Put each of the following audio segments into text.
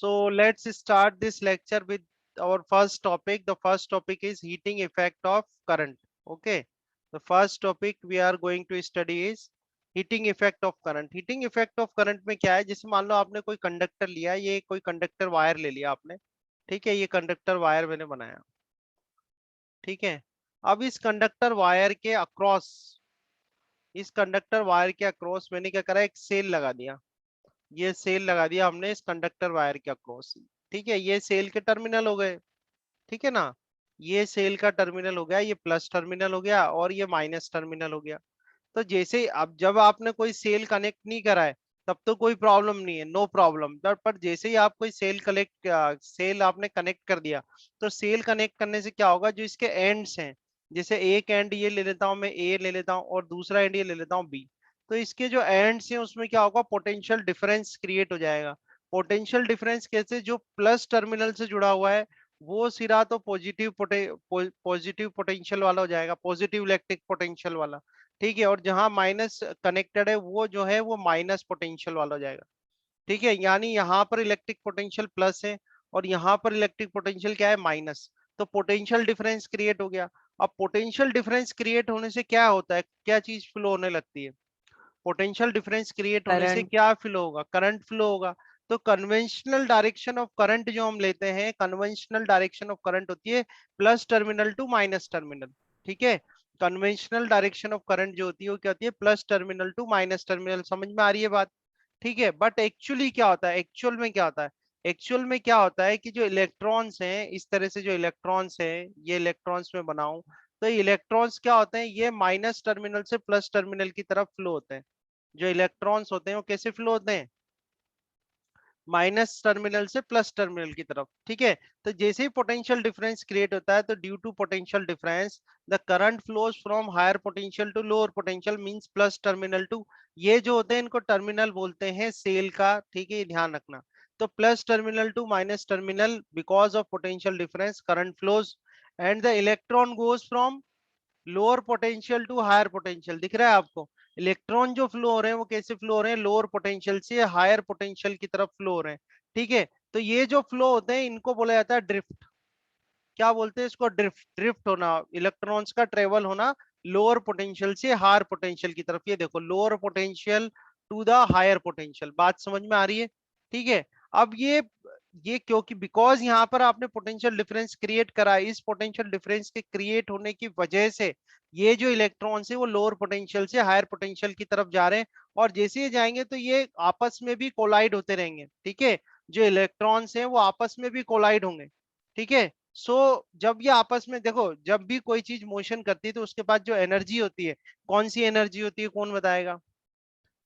So let's start this lecture with our first topic. The first topic is heating effect of current. Okay. The first topic we are going to study is heating effect of current. Heating effect of current में क्या है, जैसे मान लो आपने कोई conductor लिया, ये कोई कंडक्टर वायर ले लिया आपने. ठीक है, ये कंडक्टर वायर मैंने बनाया. ठीक है. अब इस कंडक्टर वायर के अक्रॉस, इस कंडक्टर वायर के अक्रॉस मैंने क्या करा, एक सेल लगा दिया. ये सेल लगा दिया हमने इस कंडक्टर वायर के अक्रॉस. ठीक है, ये सेल के टर्मिनल हो गए. ठीक है ना. ये सेल का टर्मिनल हो गया, ये प्लस टर्मिनल हो गया और ये माइनस टर्मिनल हो गया. तो जैसे अब जब आपने कोई सेल कनेक्ट नहीं करा है तब तो कोई प्रॉब्लम नहीं है, नो प्रॉब्लम. पर जैसे ही आप कोई सेल आपने कनेक्ट कर दिया, तो सेल कनेक्ट करने से क्या होगा, जो इसके एंड्स हैं, जैसे एक एंड ये ले लेता हूं मैं, ए ले लेता हूं, और दूसरा एंड ये ले लेता हूं, बी. तो इसके जो एंड्स हैं उसमें क्या होगा, पोटेंशियल डिफरेंस क्रिएट हो जाएगा. पोटेंशियल डिफरेंस कैसे, जो प्लस टर्मिनल से जुड़ा हुआ है वो सिरा तो पॉजिटिव पोटेंशियल वाला हो जाएगा, पॉजिटिव इलेक्ट्रिक पोटेंशियल वाला. ठीक है, और जहां माइनस कनेक्टेड है वो जो है वो माइनस पोटेंशियल वाला हो जाएगा. ठीक है, यानी यहाँ पर इलेक्ट्रिक पोटेंशियल प्लस है और यहाँ पर इलेक्ट्रिक पोटेंशियल क्या है, माइनस. तो पोटेंशियल डिफरेंस क्रिएट हो गया. अब पोटेंशियल डिफरेंस क्रिएट होने से क्या होता है, क्या चीज फ्लो होने लगती है, पोटेंशियल डिफरेंस क्रिएट होने से करंट। क्या फ्लो होगा, करंट फ्लो होगा. तो कन्वेंशनल डायरेक्शन ऑफ करंट जो हम लेते हैं, कन्वेंशनल डायरेक्शन ऑफ करंट होती है plus terminal to minus terminal. ठीक है, कन्वेंशनल डायरेक्शन ऑफ करंट जो होती है वो क्या होती है, plus terminal to minus terminal. समझ में आ रही है बात. ठीक है, बट एक्चुअली क्या होता है, एक्चुअल में क्या होता है, एक्चुअल में क्या होता है कि जो इलेक्ट्रॉन्स हैं, इस तरह से जो इलेक्ट्रॉन्स हैं, ये इलेक्ट्रॉन्स में बनाऊं, तो इलेक्ट्रॉन्स क्या होते हैं, ये माइनस टर्मिनल से प्लस टर्मिनल की तरफ फ्लो होते हैं. जो इलेक्ट्रॉन्स होते हैं वो कैसे फ्लो होते हैं, माइनस टर्मिनल से प्लस टर्मिनल की तरफ. ठीक है, तो जैसे ही पोटेंशियल डिफरेंस क्रिएट होता है, तो due to potential difference the current flows from higher potential to lower potential, means plus terminal to, ये जो होते हैं इनको टर्मिनल बोलते हैं सेल का. ठीक है, ये ध्यान रखना. तो plus terminal to minus terminal, because of potential difference current flows, and the electron goes from lower potential to higher potential. दिख रहा है आपको, इलेक्ट्रॉन जो फ्लो हो रहे हैं वो कैसे फ्लो हो रहे हैं, लोअर पोटेंशियल से हायर पोटेंशियल की तरफ फ्लो हो रहे हैं. ठीक है, तो ये जो फ्लो होते हैं इनको बोला जाता है ड्रिफ्ट. क्या बोलते हैं इसको, ड्रिफ्ट. ड्रिफ्ट होना, इलेक्ट्रॉन्स का ट्रेवल होना लोअर पोटेंशियल से हायर पोटेंशियल की तरफ. ये देखो, lower potential to the higher potential. बात समझ में आ रही है. ठीक है, अब ये क्योंकि बिकॉज यहाँ पर आपने पोटेंशियल डिफरेंस क्रिएट करा है, इस पोटेंशियल डिफरेंस के क्रिएट होने की वजह से ये जो इलेक्ट्रॉन्स है वो लोअर पोटेंशियल से हायर पोटेंशियल की तरफ जा रहे हैं. और जैसे ये जाएंगे तो ये आपस में भी कोलाइड होते रहेंगे. ठीक है, जो इलेक्ट्रॉन्स हैं वो आपस में भी कोलाइड होंगे. ठीक है, जब ये आपस में, देखो जब भी कोई चीज मोशन करती है तो उसके पास जो एनर्जी होती है, कौन सी एनर्जी होती है, कौन बताएगा.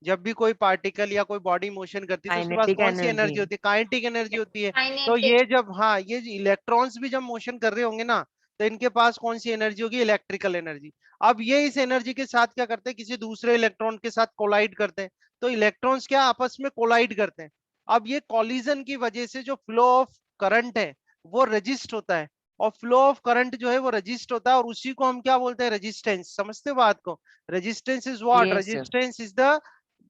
जब भी कोई पार्टिकल या कोई बॉडी मोशन करती है तो उसके पास काइनेटिक कौन सी एनर्जी। एनर्जी होती है, काइनेटिक एनर्जी होती है. तो काइनेटिक। ये जब, हाँ, ये इलेक्ट्रॉन्स भी जब मोशन कर रहे होंगे ना, तो इनके पास कौन सी एनर्जी होगी, इलेक्ट्रिकल एनर्जी. अब ये इस एनर्जी के साथ क्या करते हैं, किसी दूसरे इलेक्ट्रॉन के साथ कोलाइड करते हैं. तो इलेक्ट्रॉन्स क्या आपस में कोलाइड करते हैं. अब ये कॉलिजन की वजह से जो फ्लो ऑफ करंट है वो रजिस्ट होता है. और फ्लो ऑफ करंट जो है वो रजिस्ट होता है, और उसी को हम क्या बोलते हैं, रेजिस्टेंस. समझते हो बात को. Resistance is what, yes sir. Resistance is the,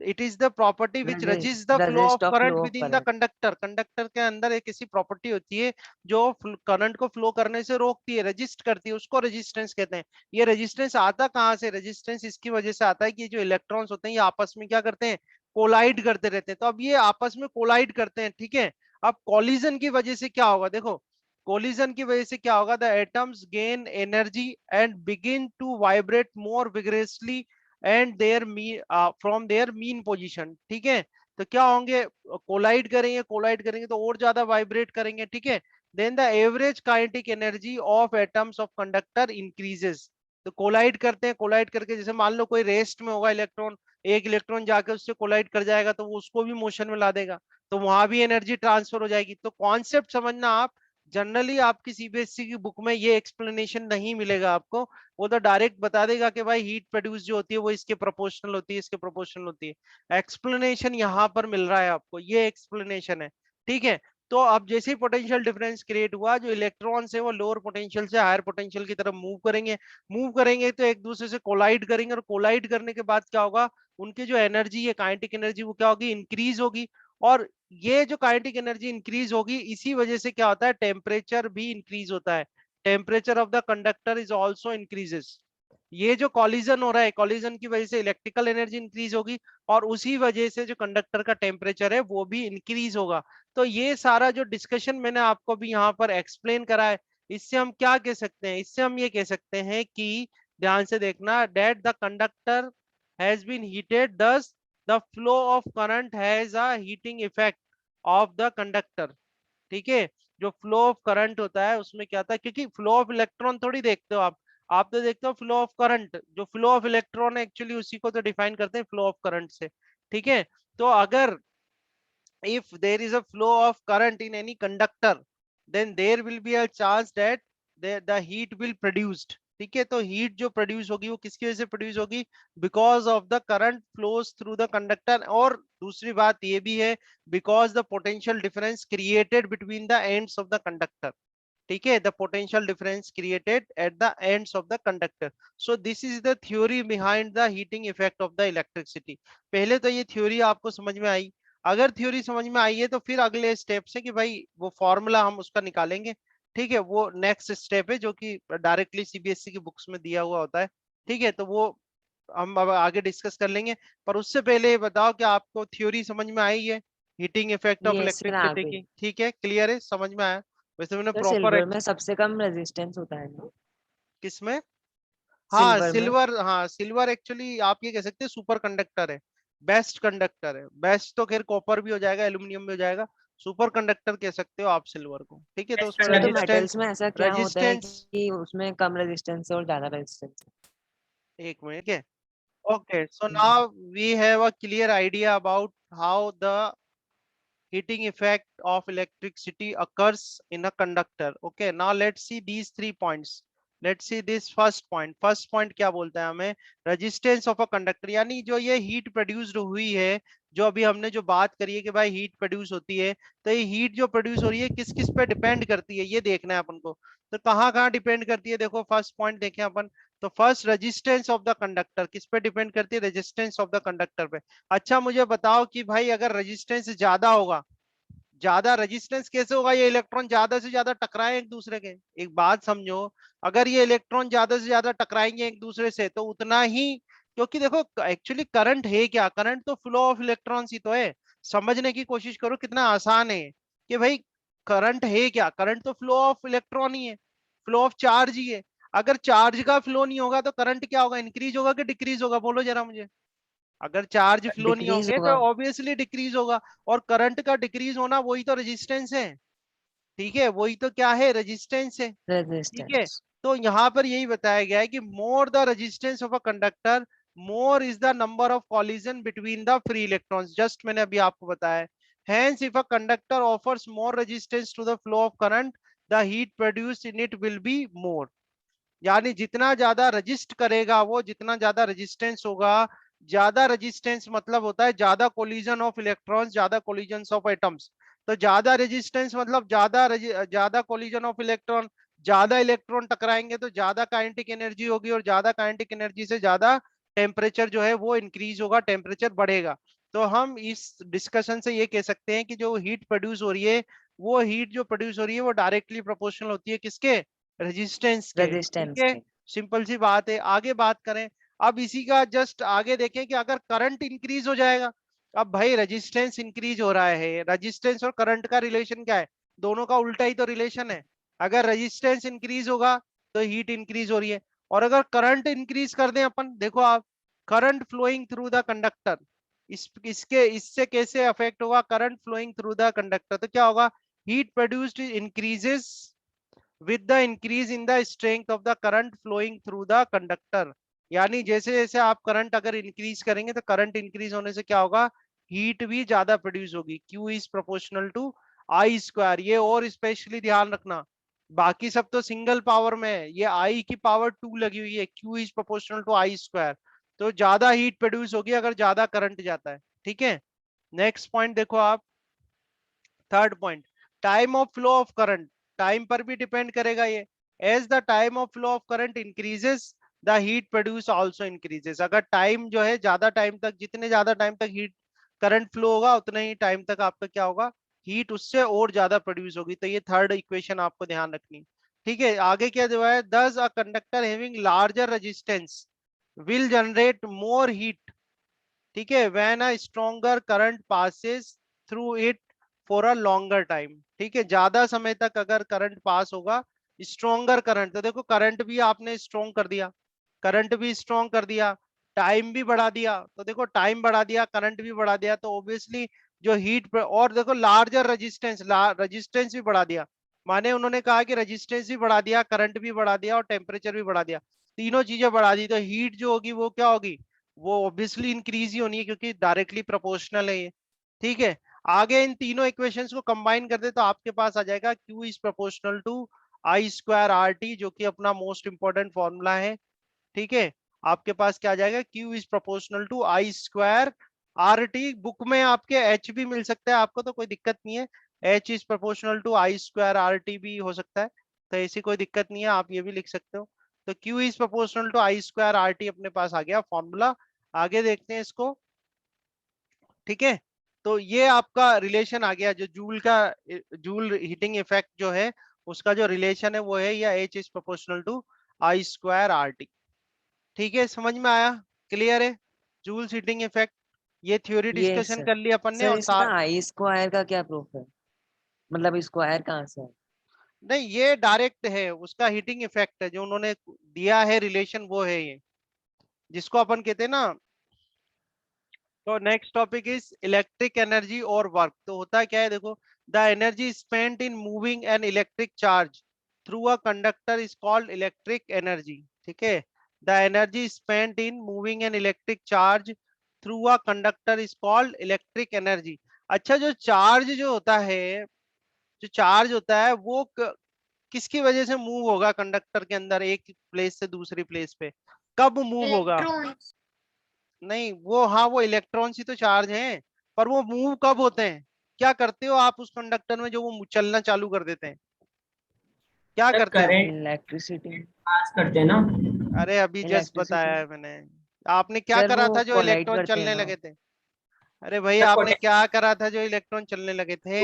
it is the property which resist the flow of resist of current flow of with in the current. Conductor. Conductor के अंदर एक ऐसी प्रॉपर्टी होती है जो करंट को फ्लो करने से रोकती है, रजिस्ट करती है, उसको रेजिस्टेंस कहते हैं. ये रेजिस्टेंस आता कहाँ से, रेजिस्टेंस इसकी वजह से आता है कि जो इलेक्ट्रॉन्स होते हैं ये आपस में क्या करते हैं, कोलाइड करते रहते हैं. तो अब ये आपस में कोलाइड करते हैं. ठीक है, अब कॉलिजन की वजह से क्या होगा, देखो कोलिजन की वजह से क्या होगा, the atoms gain energy and begin to vibrate more vigorously and there from their mean position. ठीक है, तो क्या होंगे, कोलाइड करेंगे, कोलाइड करेंगे तो और ज्यादा वाइब्रेट करेंगे. ठीक है, then the average kinetic energy of atoms of conductor increases. तो कोलाइड करते हैं, कोलाइड करके जैसे मान लो कोई रेस्ट में होगा इलेक्ट्रॉन, एक इलेक्ट्रॉन जाके उससे कोलाइड कर जाएगा तो वो उसको भी मोशन में ला देगा, तो वहां भी एनर्जी ट्रांसफर हो जाएगी. तो कॉन्सेप्ट समझना आप, जनरली आपकी सीबीएसई की बुक में ये एक्सप्लेनेशन नहीं मिलेगा आपको. वो तो डायरेक्ट बता देगा कि भाई हीट प्रोड्यूस जो होती है वो इसके प्रोपोर्शनल होती है, इसके प्रोपोर्शनल होती है. एक्सप्लेनेशन यहाँ पर मिल रहा है आपको, ये एक्सप्लेनेशन है. ठीक है, तो अब जैसे ही पोटेंशियल डिफरेंस क्रिएट हुआ, जो इलेक्ट्रॉन्स है वो लोअर पोटेंशियल से हायर पोटेंशियल की तरफ मूव करेंगे. मूव करेंगे तो एक दूसरे से कोलाइड करेंगे, और कोलाइड करने के बाद क्या होगा, उनकी जो एनर्जी है, काइनेटिक एनर्जी, वो क्या होगी, इंक्रीज होगी. और ये जो काइनेटिक एनर्जी इंक्रीज होगी, इसी वजह से क्या होता है, टेम्परेचर भी इंक्रीज होता है, temperature of the conductor is also increases. ये जो कॉलिजन हो रहा है, कॉलिजन की वजह से इलेक्ट्रिकल एनर्जी इंक्रीज होगी, और उसी वजह से जो कंडक्टर का टेम्परेचर है वो भी इंक्रीज होगा। तो ये सारा जो डिस्कशन मैंने आपको भी यहाँ पर एक्सप्लेन करा है, इससे हम क्या कह सकते हैं, इससे हम ये कह सकते हैं कि, ध्यान से देखना, that the conductor has been heated, thus the flow of current has a heating effect of the conductor. ठीक है, जो फ्लो ऑफ करंट होता है उसमें क्या था, क्योंकि फ्लो ऑफ इलेक्ट्रॉन थोड़ी देखते हो आप तो देखते हो फ्लो ऑफ करंट, जो फ्लो ऑफ इलेक्ट्रॉन है एक्चुअली उसी को तो डिफाइन करते हैं फ्लो ऑफ करंट से। ठीक है, तो अगर if there is a flow of current in any conductor, then there will be a chance that the heat will produced। ठीक है, तो हीट जो प्रोड्यूस होगी वो किसकी वजह से प्रोड्यूस होगी, because of the current flows through the conductor. और दूसरी बात ये भी है, because the potential difference created between the ends of the conductor. ठीक है, the potential difference created at the ends of the conductor. So this is the theory behind the heating effect of the electricity. पहले तो ये theory आपको समझ में आई, अगर theory समझ में आई है तो फिर अगले स्टेप से कि भाई वो फॉर्मूला हम उसका निकालेंगे। ठीक है, वो नेक्स्ट स्टेप है जो कि डायरेक्टली सीबीएसई की बुक्स में दिया हुआ होता है। ठीक है, तो वो हम अब आगे डिस्कस कर लेंगे, पर उससे पहले ये बताओ कि आपको थ्योरी समझ में आई है heating effect of yes sir, आ इलेक्ट्रिसिटी गई। की? ठीक है, क्लियर है, समझ में आया? वैसे मैंने तो प्रॉपर सिल्वर में सबसे कम रेजिस्टेंस होता है ना? किसमें? हाँ सिल्वर में। सिल्वर, हाँ सिल्वर एक्चुअली आप ये कह सकते हैं सुपर कंडक्टर है, बेस्ट कंडक्टर है। बेस्ट तो खैर कॉपर भी हो जाएगा, एल्यूमिनियम भी हो जाएगा, सुपर कंडक्टर कह सकते हो आप सिल्वर को। ठीक है, तो उसमें सर तो मेटल्स रेजिस्टेंस, में ऐसा क्या होता है रेजिस्टेंस, कि उसमें कम रेजिस्टेंस है और ज्यादा रेजिस्टेंस एक मिनट है। ओके, सो है? Now we have a clear idea about how the heating effect of electricity occurs in a conductor. Okay, now let's see these 3 points. Let's see this first point. First point क्या बोलता है हमें, resistance of a conductor, यानी जो ये heat produced हुई है, जो अभी हमने जो बात करी है कि भाई हीट प्रोड्यूस होती है, तो ये हीट जो प्रोड्यूस हो रही है किस किस पे डिपेंड करती है, ये देखना है अपन को। तो कहाँ कहाँ डिपेंड करती है, देखो फर्स्ट पॉइंट देखें अपन, तो first resistance of the conductor किस पे डिपेंड करती है, रेजिस्टेंस ऑफ द कंडक्टर पे। अच्छा मुझे बताओ कि भाई अगर रेजिस्टेंस ज्यादा होगा, ज्यादा रेजिस्टेंस कैसे होगा, ये इलेक्ट्रॉन ज्यादा से ज्यादा टकराए एक दूसरे के। एक बात समझो, अगर ये इलेक्ट्रॉन ज्यादा से ज्यादा टकराएंगे एक दूसरे से तो उतना ही, क्योंकि देखो एक्चुअली करंट है क्या, करंट तो फ्लो ऑफ इलेक्ट्रॉन्स ही तो है। समझने की कोशिश करो कितना आसान है कि भाई करंट है क्या, करंट तो फ्लो ऑफ इलेक्ट्रॉन ही है, फ्लो ऑफ चार्ज ही है। अगर चार्ज का फ्लो नहीं होगा तो करंट क्या होगा, इंक्रीज होगा कि डिक्रीज होगा, बोलो जरा मुझे। अगर चार्ज फ्लो नहीं डिक्रीज होंगे तो होगा। ऑब्वियसली डिक्रीज होगा, और करंट का डिक्रीज होना वही तो रेजिस्टेंस है। ठीक है, वही तो क्या है, रेजिस्टेंस है। ठीक है, रेजिस्टेंस। तो यहाँ पर यही बताया गया है कि more the resistance of a conductor, more is the number of collision between the free electrons, just मैंने अभी आपको बताया। Hence, if a conductor offers more resistance to the flow of current, the heat produced in it will be more। यानी जितना ज्यादा resist करेगा वो, जितना ज्यादा रेजिस्टेंस होगा, ज्यादा रेजिस्टेंस मतलब होता है ज्यादा कोलिजन ऑफ इलेक्ट्रॉन्स, ज्यादा कोलिजन ऑफ एटम्स। तो ज्यादा रेजिस्टेंस मतलब ज्यादा कोलिजन ऑफ इलेक्ट्रॉन, ज्यादा इलेक्ट्रॉन टकराएंगे तो ज्यादा काइनेटिक एनर्जी होगी, और ज्यादा काइनेटिक एनर्जी से ज्यादा टेम्परेचर जो है वो इंक्रीज होगा, टेम्परेचर बढ़ेगा। तो हम इस डिस्कशन से ये कह सकते हैं कि जो हीट प्रोड्यूस हो रही है, वो हीट जो प्रोड्यूस हो रही है वो डायरेक्टली प्रोपोर्शनल होती है किसके, रेजिस्टेंस के। ठीक रेजिस्टेंस है, के। सिंपल सी बात है, आगे बात करें। अब इसी का जस्ट आगे देखें कि अगर करंट इंक्रीज हो जाएगा, अब भाई रेजिस्टेंस इंक्रीज हो रहा है, रेजिस्टेंस और करंट का रिलेशन क्या है, दोनों का उल्टा ही तो रिलेशन है। अगर रेजिस्टेंस इंक्रीज होगा तो हीट इंक्रीज हो रही है, और अगर करंट इंक्रीज कर दें अपन, देखो आप, current flowing through the conductor, इसके इससे कैसे अफेक्ट होगा, current flowing through the conductor, तो क्या होगा, heat produced increases with the increase in the strength of the current flowing through the conductor। यानी जैसे जैसे आप करंट अगर इंक्रीज करेंगे तो करंट इंक्रीज होने से क्या होगा, हीट भी ज्यादा प्रोड्यूस होगी। Q is proportional to I square, ये और स्पेशली ध्यान रखना, बाकी सब तो सिंगल पावर में है, ये आई की पावर 2 लगी हुई है, Q is proportional to I square. तो ज्यादा हीट प्रोड्यूस होगी अगर ज्यादा करंट जाता है। ठीक है, नेक्स्ट पॉइंट देखो आप, third point, time of flow of current, time पर भी डिपेंड करेगा ये। As the time of flow of current increases, the heat produce also increases. अगर टाइम जो है ज्यादा टाइम तक, जितने ज्यादा टाइम तक हीट करंट फ्लो होगा उतना ही टाइम तक आपका क्या होगा, हीट उससे और ज्यादा प्रोड्यूस होगी। तो ये थर्ड इक्वेशन आपको ध्यान रखनी। ठीक है, आगे क्या दिया है, दस a conductor having larger resistance will generate more heat. ठीक है, when a stronger current passes through it for a longer time. ठीक है, ज्यादा समय तक अगर करंट पास होगा, स्ट्रॉन्गर करंट, तो देखो करंट भी आपने स्ट्रॉन्ग कर दिया, करंट भी स्ट्रॉन्ग कर दिया, टाइम भी बढ़ा दिया, तो देखो टाइम बढ़ा दिया, करंट भी बढ़ा दिया, तो ऑब्वियसली जो हीट, और देखो लार्जर रेजिस्टेंस, रेजिस्टेंस भी बढ़ा दिया, माने उन्होंने कहा कि रेजिस्टेंस भी बढ़ा दिया, करंट भी बढ़ा दिया और टेम्परेचर भी बढ़ा दिया, तीनों चीजें बढ़ा दी, तो हीट जो होगी वो क्या होगी, वो ऑब्वियसली इंक्रीज ही होनी है, क्योंकि डायरेक्टली प्रोपोर्शनल है ये। ठीक है, आगे इन तीनों इक्वेशंस को कंबाइन कर दे तो आपके पास आ जाएगा Q is proportional to I square R T, जो कि अपना मोस्ट इंपॉर्टेंट फॉर्मूला है। ठीक है, आपके पास क्या आ जाएगा, Q is proportional to I square R T. Book में आपके H भी मिल सकता है आपको, तो कोई दिक्कत नहीं है, H is proportional to I square R T भी हो सकता है, तो ऐसी कोई दिक्कत नहीं है, आप ये भी लिख सकते हो। तो Q is proportional to I square R T अपने पास आ गया फॉर्मूला। आगे देखते हैं इसको। ठीक है, तो ये आपका रिलेशन आ गया, जो जूल का, जूल हीटिंग इफेक्ट जो है उसका जो रिलेशन है वो है, या H is proportional to I square R T. ठीक है, समझ में आया, क्लियर है, जूल्स हीटिंग इफेक्ट। ये थ्योरी ये डिस्कशन सर। कर लिया अपन ने, सर और इसमें आई स्क्वायर का क्या प्रूफ है? मतलब स्क्वायर कहाँ से है? नहीं, ये डायरेक्ट है, उसका हीटिंग इफेक्ट है जो उन्होंने दिया है रिलेशन, वो है ये, जिसको अपन कहते हैं ना। तो next topic is electric energy और वर्क। तो होता क्या है देखो, the energy spent in moving an electric charge through a conductor is called electric energy. ठीक है, the energy spent in moving an electric charge through a conductor is called electric energy. अच्छा, जो charge जो होता है, जो charge होता है वो किसकी वजह से मूव होगा कंडक्टर के अंदर, एक प्लेस से दूसरी प्लेस पे, कब मूव होगा? इलेक्ट्रॉन्स। नहीं, वो हाँ, वो इलेक्ट्रॉन्स ही तो चार्ज हैं, पर वो मूव कब होते हैं? क्या करते हो आप उस कंडक्टर में जो वो चलना चालू कर देते हैं, क्या सर करते हो? Current electricity. पास करते हैं ना। अरे अभी जस्ट बताया इलेक्ट्रिसिटी। है मैंने। आपने क्या सर वो करा था जो कोलाइड इलेक्ट्रॉन करते हैं चलने ना। लगे थे? अरे भाई सर आपने क्या करा था जो इलेक्ट्रॉन चलने लगे थे?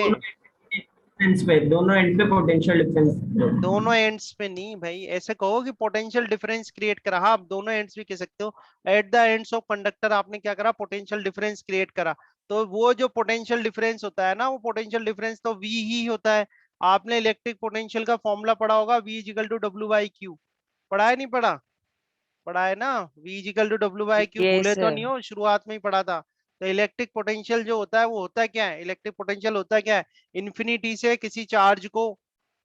दोनों एंड पे पोटेंशियल डिफरेंस। दोनों एंड्स पे नहीं भाई, ऐसे कहो कि पोटेंशियल डिफरेंस क्रिएट करा, हाँ आप दोनों एंड्स भी कह सकते हो। At the ends of conductor आपने क्या करा, पोटेंशियल डिफरेंस क्रिएट करा। तो वो जो पोटेंशियल डिफरेंस होता है ना, वो पोटेंशियल डिफरेंस तो V ही होता है। आपने इलेक्ट्रिक पोटेंशियल का फॉर्मूला पढ़ा होगा, V is equal to W by Q. पढ़ा है नहीं पढ़ा? पढ़ा है ना, V is equal to W by Q, ये भूले तो सर। नहीं हो, शुरुआत में ही पढ़ा था। तो इलेक्ट्रिक पोटेंशियल जो होता है वो होता है क्या है, इलेक्ट्रिक पोटेंशियल होता है क्या है, इन्फिनिटी से किसी चार्ज को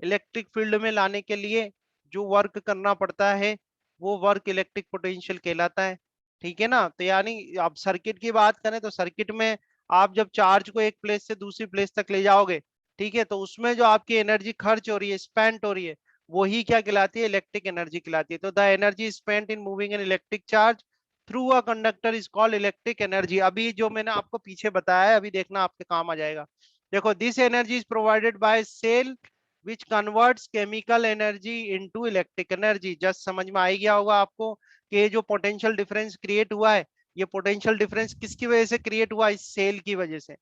इलेक्ट्रिक फील्ड में लाने के लिए जो वर्क करना पड़ता है, वो वर्क इलेक्ट्रिक पोटेंशियल कहलाता है। ठीक है ना, तो यानी आप सर्किट की बात करें तो सर्किट में आप जब चार्ज को एक प्लेस से दूसरी प्लेस तक ले जाओगे, ठीक है, तो उसमें जो आपकी एनर्जी खर्च हो रही है, स्पेंट हो रही है, वही क्या कहलाती है, इलेक्ट्रिक एनर्जी कहलाती है। तो the energy spent in moving an electric charge through a conductor is called electric energy. अभी जो मैंने आपको पीछे बताया है, अभी देखना आपके काम आ जाएगा। देखो, this energy is provided by cell which converts chemical energy into electric energy. Just समझ में आ ही गया होगा आपको कि ये जो पोटेंशियल डिफरेंस क्रिएट हुआ है, ये पोटेंशियल डिफरेंस किसकी वजह से क्रिएट हुआ, इस सेल की वजह से।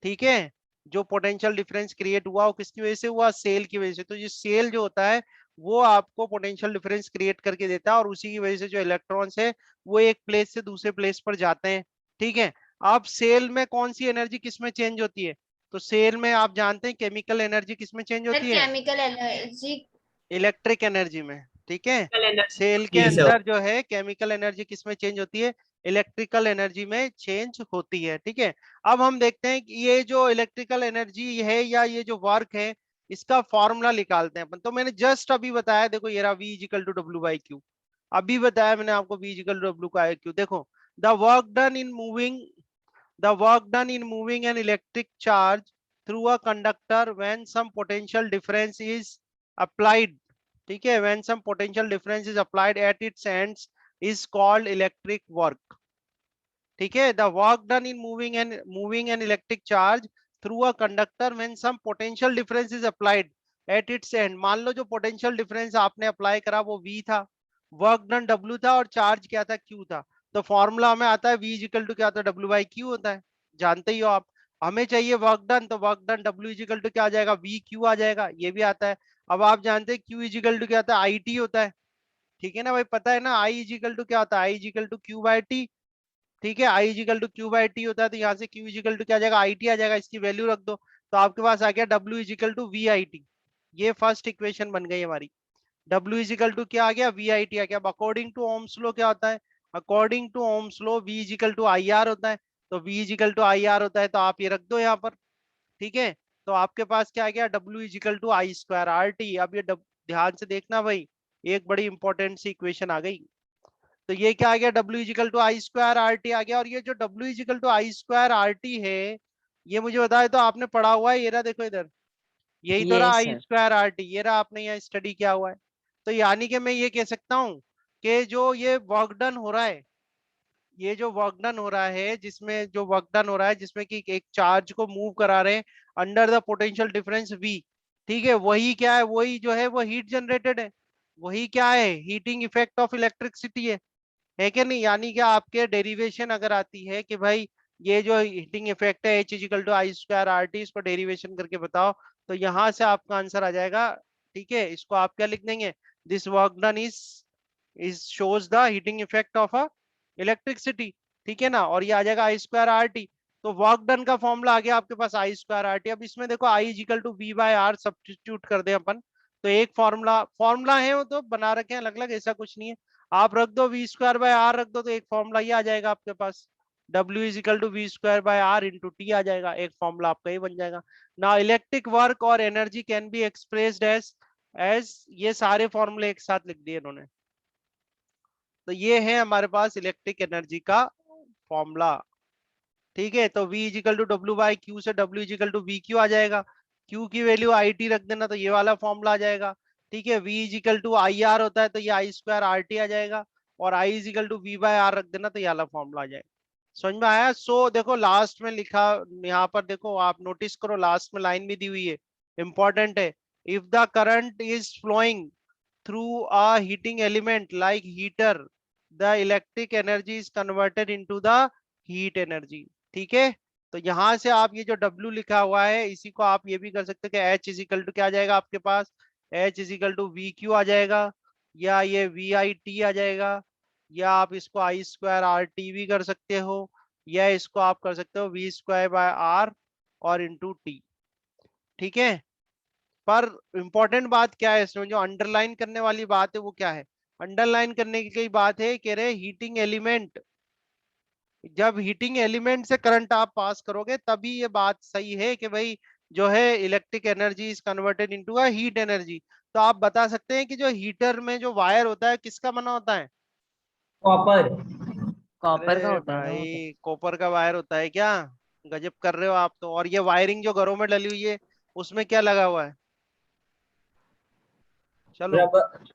ठीक है, जो पोटेंशियल डिफरेंस क्रिएट हुआ वो किसकी वजह से हुआ, सेल की वजह से। तो ये सेल जो होता है वो आपको पोटेंशियल डिफरेंस क्रिएट करके देता है, और उसी की वजह से जो इलेक्ट्रॉन्स है वो एक प्लेस से दूसरे प्लेस पर जाते हैं। ठीक है, अब सेल में कौन सी एनर्जी किस में चेंज होती है? तो सेल में आप जानते हैं केमिकल एनर्जी किस में चेंज सर होती है, केमिकल एनर्जी। इलेक्ट्रिक एनर्जी में। ठीक है, सेल के एनर्जी से अंदर जो है केमिकल एनर्जी किस में चेंज होती है, इलेक्ट्रिकल एनर्जी में चेंज होती है। ठीक है, अब हम देखते हैं कि ये जो इलेक्ट्रिकल एनर्जी है या ये जो वर्क है, इसका फॉर्मूला निकालते हैं अपन। तो मैंने जस्ट अभी बताया, देखो ये रहा V equal to W by Q. अभी बताया मैंने आपको V इक्वल टू डब्ल्यू का क्यू। देखो, the work done in moving the work done in moving an electric charge through a conductor when some potential difference is applied, ठीक है, when some potential difference is applied at its ends is called electric work। ठीक है, the work done in moving an electric charge through a conductor when some potential difference is applied at its end। मान लो जो potential difference आपने apply करा वो V था, work done W था, और चार्ज क्या था, Q था। तो फॉर्मूला में आता है V इक्वल टू क्या होता है, W बाई Q होता है। जानते ही हो आप। हमें चाहिए वर्क डन, तो work done W is equal to क्या आ जाएगा, वी क्यू आ जाएगा, ये भी आता है। अब आप जानते हैं Q इजिकल टू क्या आता है, आई टी होता है। ठीक है ना भाई, पता है ना आई इजिकल टू क्या होता है, I equal to Q by T. ठीक है, I equal to Q by T होता है, तो यहाँ से Q इजिकल टू क्या आ जाएगा, आई टी आ जाएगा, इसकी वैल्यू रख दो, तो आपके पास आ गया W is equal to V I T. ये फर्स्ट इक्वेशन बन गई हमारी। W इजिकल टू क्या आ गया, वी आई टी आ गया। अब अकॉर्डिंग टू ओम्स लॉ क्या होता है, according to Ohm's law V is equal to I R होता है। तो V is equal to I R होता है, तो आप ये रख दो यहाँ पर। ठीक है, तो आपके पास क्या आ गया, W is equal to I square R T. अब ये ध्यान से देखना भाई, एक बड़ी इंपॉर्टेंट सी इक्वेशन आ गई। तो ये क्या आ गया, W is equal to I square R T आ गया। और ये जो W is equal to I square R T है, ये मुझे बताए तो आपने पढ़ा हुआ है, ये रहा देखो इधर, यही तो रहा yes I sir. Square R T, ये रहा आपने यहाँ स्टडी किया हुआ है। तो यानी कि मैं ये कह सकता हूँ कि जो ये वर्क डन हो रहा है, ये जो वर्क डन हो रहा है, जिसमें जो वर्क डन हो रहा है जिसमें कि एक चार्ज को मूव करा रहे हैं under the potential difference V। ठीक है, वही क्या है, वही जो है वो हीट जनरेटेड है, वही क्या है, हीटिंग इफेक्ट ऑफ इलेक्ट्रिसिटी है कि नहीं। यानी कि आपके डेरिवेशन अगर आती है कि भाई ये जो हीटिंग इफेक्ट है H is equal to I square R T, इसको डेरिवेशन करके बताओ, तो यहां से आपका आंसर आ जाएगा। ठीक है, इसको आप क्या लिख देंगे, this work done is shows the heating effect of a electricity. ठीक है ना, और ये आ जाएगा आई स्क्वायर आर टी। तो वर्क डन का फॉर्मूला आ गया आपके पास आई स्क्वायर आर टी। अब इसमें देखो I equal to V by R substitute कर दे अपन, तो एक फॉर्मूला फॉर्मूला है वो तो बना रखे हैं अलग अलग, ऐसा कुछ नहीं है। आप रख दो वी स्क्वायर बाय आर रख दो, तो एक फॉर्मूला ये आ जाएगा आपके पास, W is equal to V square by R into T आ जाएगा, एक फॉर्मूला आपका ये बन जाएगा ना। इलेक्ट्रिक वर्क और energy can be expressed as ये सारे फॉर्मूले एक साथ लिख दिए इन्होंने। तो ये है हमारे पास इलेक्ट्रिक एनर्जी का फॉर्मूला। ठीक है, तो V is equal to W by Q से W is equal to V Q आ जाएगा, Q की वैल्यू आई टी रख देना, तो ये वाला फॉर्मूला आ जाएगा। ठीक है, V is equal to I R होता है, तो ये आई स्क्वायर आर टी आ जाएगा, और I is equal to V by R रख देना, तो ये वाला फॉर्मूला आ जाएगा। समझ में आया। सो देखो लास्ट में लिखा, यहाँ पर देखो आप नोटिस करो, लास्ट में लाइन भी दी हुई है, इंपॉर्टेंट है। If the current is flowing through a heating element like heater, the electric energy is converted into the heat energy। ठीक है, तो यहां से आप ये जो W लिखा हुआ है, इसी को आप ये भी कर सकते हो कि H इजिकल टू क्या आ जाएगा आपके पास, H is equal to V Q आ जाएगा, या ये वी आई टी आ जाएगा, या आप इसको आई स्क्वायर आर टी भी कर सकते हो, या इसको आप कर सकते हो वी स्क्वायर बाय आर और इंटू टी। ठीक है, पर इंपॉर्टेंट बात क्या है इसमें, जो अंडरलाइन करने वाली बात है वो क्या है, अंडरलाइन करने की बात है, कह रहे हीटिंग एलिमेंट, जब हीटिंग एलिमेंट से करंट आप पास करोगे तभी ये बात सही है कि भाई जो है electric energy is converted into a heat energy. तो आप बता सकते हैं कि जो हीटर में जो वायर होता है किसका बना होता है, कॉपर। कॉपर का अरे होता है ना वो तो। भाई कॉपर का वायर होता है क्या, गजब कर रहे हो आप तो। और ये वायरिंग जो घरों में डली हुई है उसमें क्या लगा हुआ है, चलो रबर।